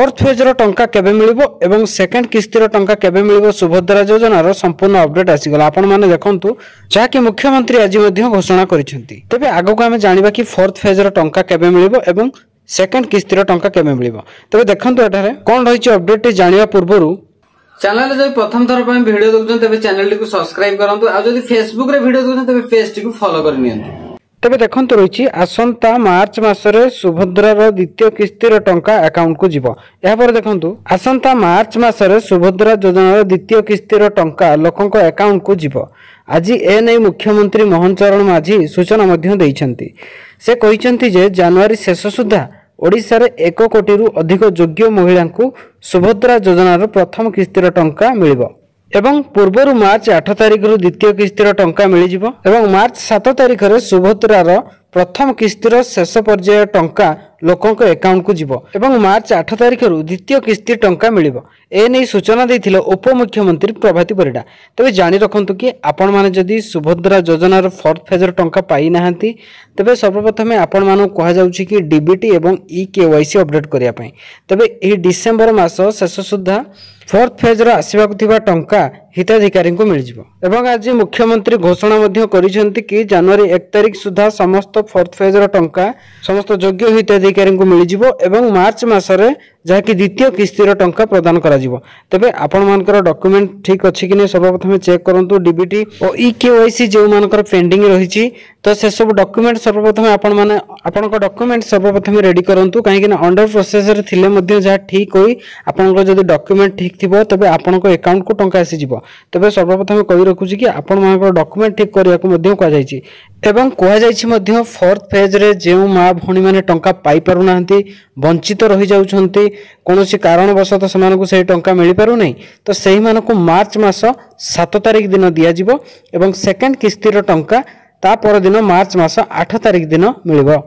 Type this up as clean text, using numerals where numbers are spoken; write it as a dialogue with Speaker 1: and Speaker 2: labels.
Speaker 1: Fourth phase टंका केबे मिलिबो एवं सेकंड किस्तिर टंका केबे मिलिबो सुभद्रा योजनार संपूर्ण अपडेट आसीगला आपण माने देखंतु जाकि मुख्यमंत्री आज मध्ये घोषणा करिसेंती। तबे आगो को हमें जानिबा कि फोर्थ फेज टंका केबे मिलिबो एवं सेकंड किस्तिर टंका केबे मिलिबो। तबे देखंतु एठारे कोन रहिछि अपडेट जानिबा पूर्वरु चैनल जो प्रथम थर पर वीडियो देखुछन तबे चैनल को सब्सक्राइब करंतु आ जदि फेसबुक रे वीडियो देखुछन तबे पेज को फॉलो कर नियंतु। तबे देखंतु रहिछि आसंता मार्च मासरे सुभद्रार द्वितीय किस्तिर टंका अकाउंट को जिवो। या पर देखंतु आसंता मार्च मासरे सुभद्रा योजनार द्वितीय किस्तिर टंका लोकंक अकाउंट को जिवो। आज ए नै मुख्यमंत्री मोहन चरण माझी सूचना मध्य दैछंती। से कहिसंती जे जनवरी शेष सुधा ओडिशा रे 1 कोटी रु अधिक योग्य महिला को सुभद्रा योजनार प्रथम किस्तिर टंका मिलिबो एवं पूर्वरु मार्च 8 तारिख रु द्वितीय किस्तिर टंका मिल जिवो एवं मार्च 7 तारिख रे सुभद्रार प्रथम किस्तिर शेष पर्याय टंका लोकंक अकाउंट को जिवो एवं मार्च 8 तारिख रु द्वितीय किस्ती टंका मिलिबो। ए नै सूचना दैथिले उपमुख्यमंत्री प्रभाती परिडा। तबे जानि रखंतु कि आपण माने जदि सुभद्रा योजनार फोर्थ फेज टंका पाई नाहंती तबे सर्वप्रथम आपण मानु कहा जाउछि कि डीबीटी एवं ई-केवाईसी अपडेट करिया पई। तबे एही डिसेंबर मास शेष सुद्धा फोर्थ फेज रा आसीबाकु थिबा टंका हिताधिकारी को मिल जिवो एवं आज मुख्यमंत्री घोषणा मध्य करिसेंती कि जनवरी 1 तारिख सुद्धा समस्त फोर्थ फेज रा टंका समस्त योग्य हिताधिकारी को मिल जिवो एवं मार्च मासरे जाकि द्वितीय किस्तिर टंका प्रदान करा जिवो। तबे आपण मानकर डॉक्यूमेंट ठीक अछि कि नै सर्वप्रथम चेक करंतु डीबीटी और ई-केवाईसी जो मानकर पेंडिंग रहिछि तो से सब डॉक्यूमेंट सर्वप्रथम आपण माने आपनक डॉक्यूमेंट सर्वप्रथम रेडी करंतु काहे कि ना अंडर प्रोसेस रे थिले मध्य जा ठीक होई आपनक जदी डॉक्यूमेंट ठीक थिबो तबे आपनक अकाउंट को टंका आसी जिवो। तबे सर्वप्रथम कहि रखुछि कि आपण मानकर डॉक्यूमेंट ठीक करिया को मध्य कहा जायछि एवं कहा जायछि मध्य फोर्थ फेज रे जेउ मा भणी माने टंका पाई पारु नाहंती वंचित रहि जाउछंती कोनोसी कारणवशत सेमानकु सेही टंका मिली पारु नै तो सेही मानकु मार्च मास 7 तारिख दिन दिया जिवो एवं सेकंड किस्तिर टंका ता पर दिन मार्च मास 8 तारिख दिन मिलिबो।